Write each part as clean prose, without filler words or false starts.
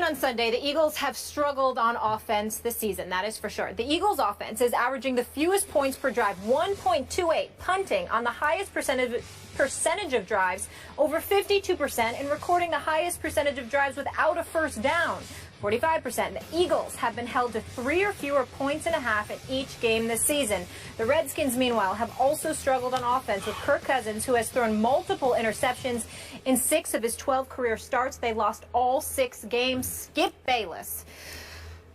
on Sunday, the Eagles have struggled on offense this season. That is for sure. The Eagles offense is averaging the fewest points per drive, 1.28, punting on the highest percentage of drives, over 52%, and recording the highest percentage of drives without a first down, 45%. The Eagles have been held to 3 or fewer points and a half in each game this season. The Redskins, meanwhile, have also struggled on offense with Kirk Cousins, who has thrown multiple interceptions in 6 of his 12 career starts. They lost all 6 games. Skip Bayless.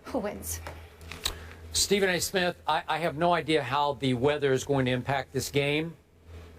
Who wins? Stephen A. Smith, I have no idea how the weather is going to impact this game,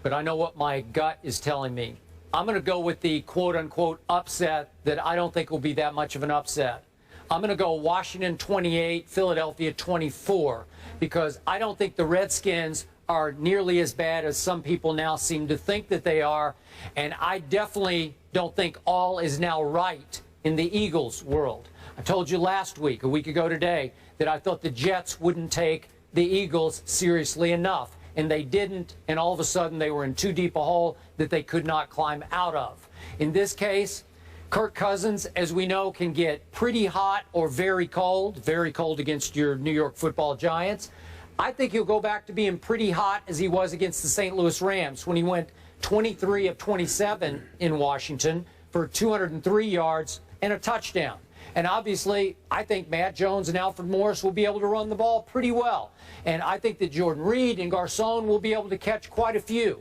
but I know what my gut is telling me. I'm going to go with the quote-unquote upset that I don't think will be that much of an upset. I'm going to go Washington 28, Philadelphia 24, because I don't think the Redskins are nearly as bad as some people now seem to think that they are, and I definitely don't think all is now right in the Eagles world. I told you last week, a week ago today, that I thought the Jets wouldn't take the Eagles seriously enough, and they didn't, and all of a sudden they were in too deep a hole that they could not climb out of. In this case, Kirk Cousins, as we know, can get pretty hot or very cold against your New York Football Giants. I think he'll go back to being pretty hot as he was against the St. Louis Rams when he went 23 of 27 in Washington for 203 yards and a touchdown. And obviously, I think Matt Jones and Alfred Morris will be able to run the ball pretty well. And I think that Jordan Reed and Garcon will be able to catch quite a few.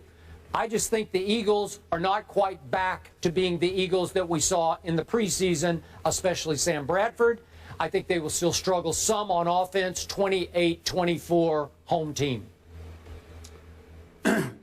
I just think the Eagles are not quite back to being the Eagles that we saw in the preseason, especially Sam Bradford. I think they will still struggle some on offense, 28-24 home team.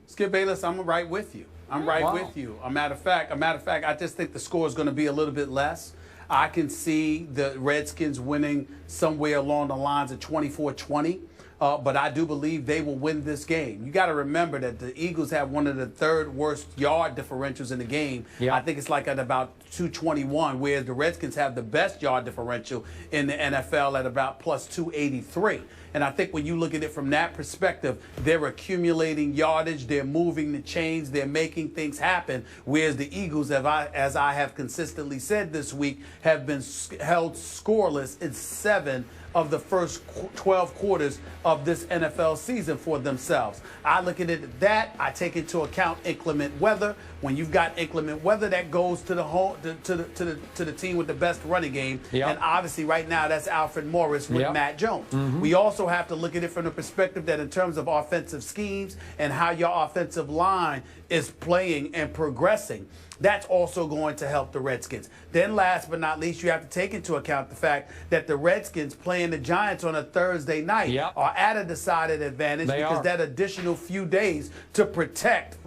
Skip Bayless, I'm right with you. I'm right with you. A matter of fact, I just think the score is going to be a little bit less. I can see the Redskins winning somewhere along the lines of 24-20. But I do believe they will win this game. You got to remember that the Eagles have one of the 3rd worst yard differentials in the game. Yeah. I think it's like at about 221, whereas the Redskins have the best yard differential in the NFL at about plus 283. And I think when you look at it from that perspective, they're accumulating yardage, they're moving the chains, they're making things happen, whereas the Eagles, as I have consistently said this week, have been held scoreless in 7 of the first 12 quarters of this NFL season for themselves. I look at it that I take into account inclement weather. When you've got inclement weather, that goes to the home, to the team with the best running game. Yep. And obviously right now that's Alfred Morris with Matt Jones. We also have to look at it from the perspective that in terms of offensive schemes and how your offensive line is playing and progressing, that's also going to help the Redskins. Then last but not least, you have to take into account the fact that the Redskins playing the Giants on a Thursday night are at a decided advantage because that additional few days to protect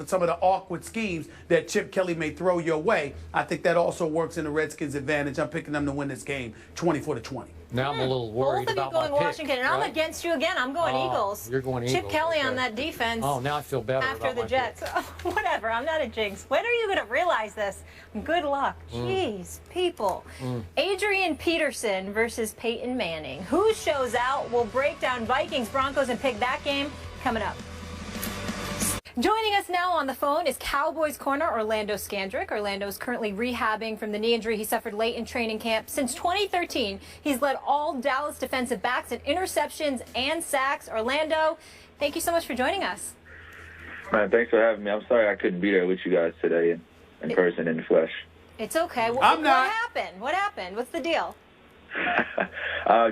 some of the awkward schemes that Chip Kelly may throw your way. I think that also works in the Redskins' advantage. I'm picking them to win this game 24-20. Now I'm a little worried about my pick. Both of you going Washington, and I'm against you again. I'm going Eagles. You're going Eagles. Chip Kelly on that defense. Oh, now I feel better after the Jets. Whatever. I'm not a jinx. When are you going to realize this? Good luck. Jeez, people. Adrian Peterson versus Peyton Manning. Who shows out? We'll break down Vikings, Broncos, and pick that game coming up. Joining us now on the phone is Cowboys corner Orlando Scandrick. Orlando is currently rehabbing from the knee injury he suffered late in training camp. Since 2013, he's led all Dallas defensive backs in interceptions and sacks. Orlando, thank you so much for joining us. Man, thanks for having me. I'm sorry I couldn't be there with you guys today in person, in the flesh. It's okay. What happened? What happened? What's the deal?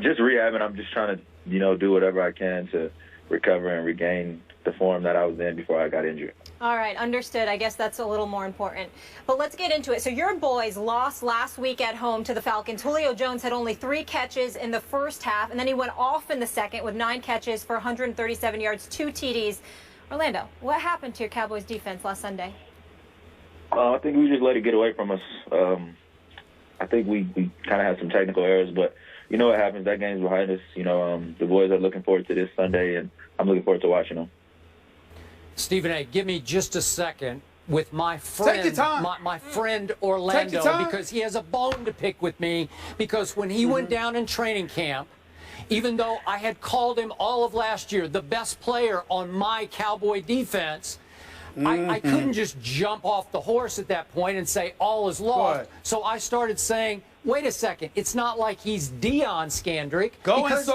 Just rehabbing. I'm just trying to, do whatever I can to recover and regain the form that I was in before I got injured. All right, understood. I guess that's a little more important. But let's get into it. So your boys lost last week at home to the Falcons. Julio Jones had only 3 catches in the first half, and then he went off in the second with 9 catches for 137 yards, 2 TDs. Orlando, what happened to your Cowboys defense last Sunday? I think we just let it get away from us. I think we kind of had some technical errors, but you know what happens. That game's behind us. The boys are looking forward to this Sunday, and I'm looking forward to watching them. Stephen A., give me just a second with my friend, my friend Orlando, because he has a bone to pick with me. Because when he went down in training camp, even though I had called him all of last year the best player on my Cowboy defense, I couldn't just jump off the horse at that point and say all is lost. So I started saying, wait a second. It's not like he's Deion Scandrick. As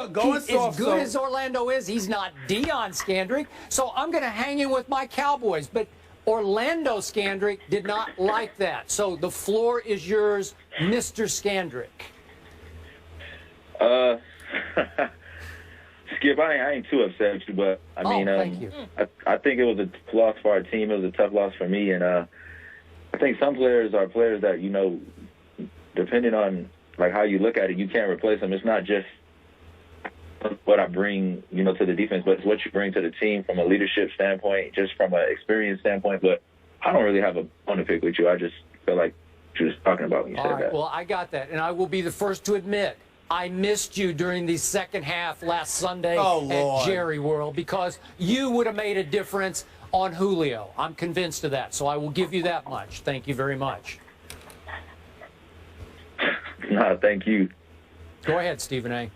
good as Orlando is, he's not Deion Scandrick. So I'm going to hang in with my Cowboys. But Orlando Scandrick did not like that. So the floor is yours, Mr. Scandrick. Skip, I ain't too upset with you, but I mean, thank you. I think it was a loss for our team. It was a tough loss for me, and I think some players are players that, you know, depending on like how you look at it, you can't replace them. It's not just what I bring, you know, to the defense, but it's what you bring to the team from a leadership standpoint, just from an experience standpoint. But I don't really have a bone to pick with you. I just feel like you were just talking about when you said that. Well, I got that, and I will be the first to admit I missed you during the second half last Sunday at Jerry World because you would have made a difference on Julio. I'm convinced of that, so I will give you that much. Thank you very much. No, thank you. Go ahead, Stephen A.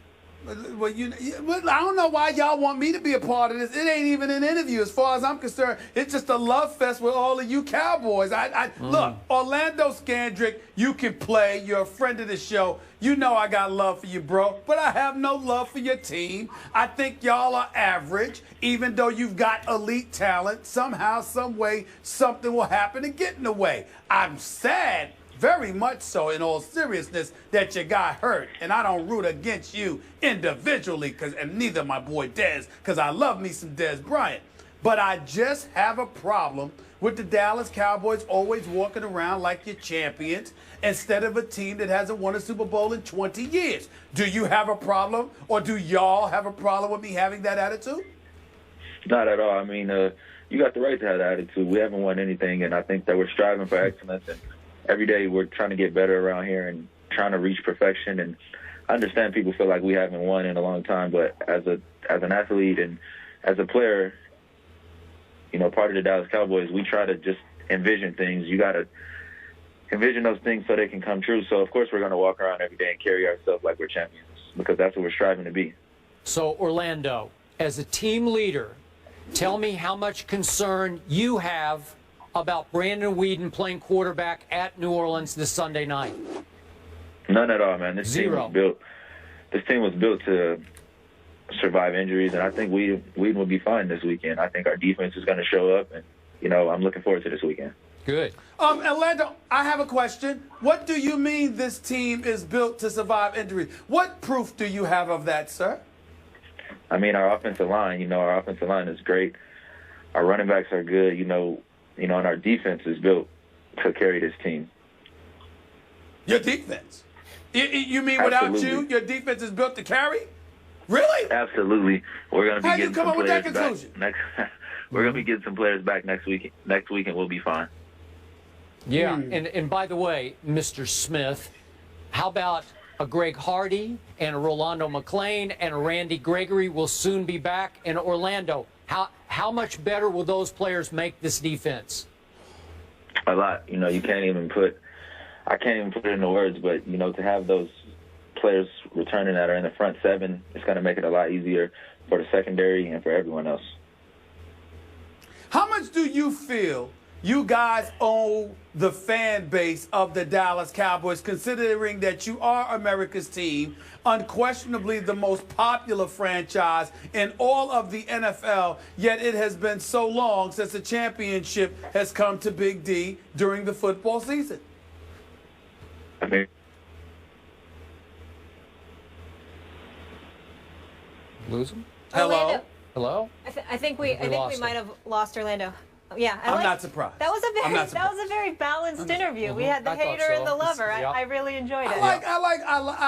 Well, I don't know why y'all want me to be a part of this. It ain't even an interview as far as I'm concerned. It's just a love fest with all of you Cowboys. Look, Orlando Scandrick, you can play. You're a friend of the show. You know I got love for you, bro. But I have no love for your team. I think y'all are average, even though you've got elite talent. Somehow, some way, something will happen to get in the way. I'm sad, very much so, in all seriousness, that you got hurt. And I don't root against you individually, and neither my boy Dez, because I love me some Dez Bryant. But I just have a problem with the Dallas Cowboys always walking around like you're champions instead of a team that hasn't won a Super Bowl in 20 years. Do you have a problem, or do y'all have a problem with me having that attitude? Not at all. I mean, you got the right to have that attitude. We haven't won anything, and I think that we're striving for excellence. And every day we're trying to get better around here and trying to reach perfection. And I understand people feel like we haven't won in a long time, but as an athlete and as a player, you know, part of the Dallas Cowboys, we try to just envision things. You got to envision those things so they can come true. So, of course, we're going to walk around every day and carry ourselves like we're champions because that's what we're striving to be. So, Orlando, as a team leader, tell me how much concern you have about Brandon Weeden playing quarterback at New Orleans this Sunday night. None at all, man. This team was built to survive injuries, and I think Weeden will be fine this weekend. I think our defense is going to show up, and, you know, I'm looking forward to this weekend. Good. Orlando, I have a question. What do you mean this team is built to survive injuries? What proof do you have of that, sir? I mean, our offensive line is great. Our running backs are good, you know, and our defense is built to carry this team. Your defense? You mean without you, your defense is built to carry? Really? Absolutely. We're going to be getting some players back we're going to be getting some players back next week. Next week, and we'll be fine. Yeah, and by the way, Mr. Smith, how about a Greg Hardy and a Rolando McClain and a Randy Gregory will soon be back in Orlando? How much better will those players make this defense? A lot. You know, I can't even put it into words, but, you know, to have those players returning that are in the front seven, it's going to make it a lot easier for the secondary and for everyone else. How much do you feel you guys owe the fan base of the Dallas Cowboys, considering that you are America's team, unquestionably the most popular franchise in all of the NFL, yet it has been so long since a championship has come to Big D during the football season? I mean, lose him? Orlando. Hello? I think we might have lost Orlando. Yeah, I'm not surprised. That was a very balanced interview. We had the hater and the lover. I really enjoyed it. I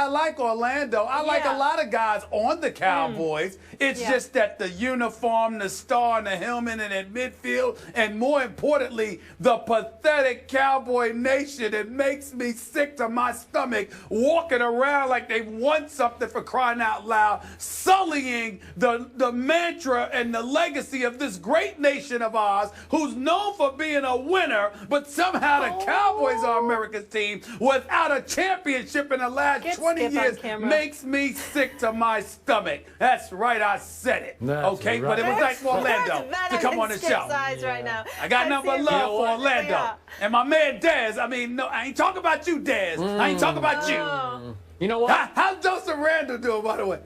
like Orlando. I like a lot of guys on the Cowboys. It's just that the uniform, the star, and the helmet, and at midfield, and more importantly, the pathetic Cowboy Nation. It makes me sick to my stomach walking around like they've won something, for crying out loud, sullying the mantra and the legacy of this great nation of ours who's known for being a winner, but somehow the Cowboys are America's team without a championship in the last 20 years makes me sick to my stomach. That's right, I said it. Okay, but it was nice for Orlando to come on the show. Right now. I got nothing but love for Orlando. Yeah. And my man Dez, I mean, no, I ain't talking about you, Dez. I ain't talking about you. You know what? How's Joseph Randall doing, by the way?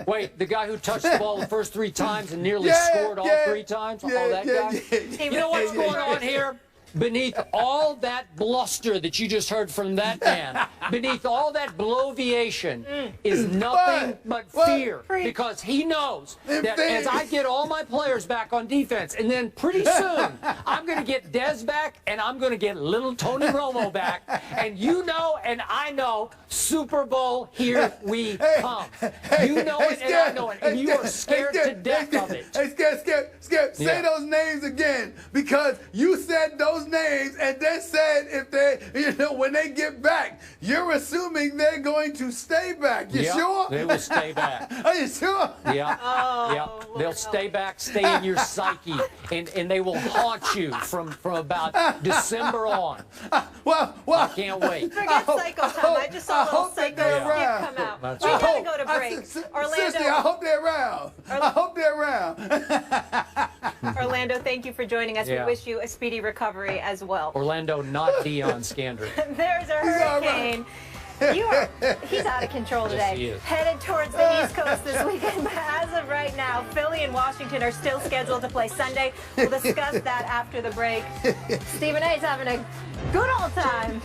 Wait, the guy who touched the ball the first 3 times and nearly scored all 3 times? That guy? You know what's going on here? Beneath all that bluster that you just heard from that man, beneath all that bloviation is nothing but fear. Because he knows that as I get all my players back on defense, and then pretty soon I'm going to get Dez back, and I'm going to get little Tony Romo back, and you know and I know, Super Bowl, here we come. You know it and I know it, and you are scared to death of it. Hey, Skip, say those names again, because you said those names and then said if they, when they get back, you're assuming they're going to stay back. You sure? They will stay back. Are you sure? Yeah. They'll stay back, stay in your psyche, and they will haunt you from about December on. Well, I can't wait. Forget Psycho Time. I just saw a little Psycho skip come out. We gotta go to break. Seriously, I hope they're around. I hope they're around. Orlando, thank you for joining us. We wish you a speedy recovery as well. Orlando, not Deion Scandrick. There's a hurricane. He's out of control today. Yes, he is. Headed towards the East Coast this weekend, but as of right now, Philly and Washington are still scheduled to play Sunday. We'll discuss that after the break. Stephen A.'s having a good old time.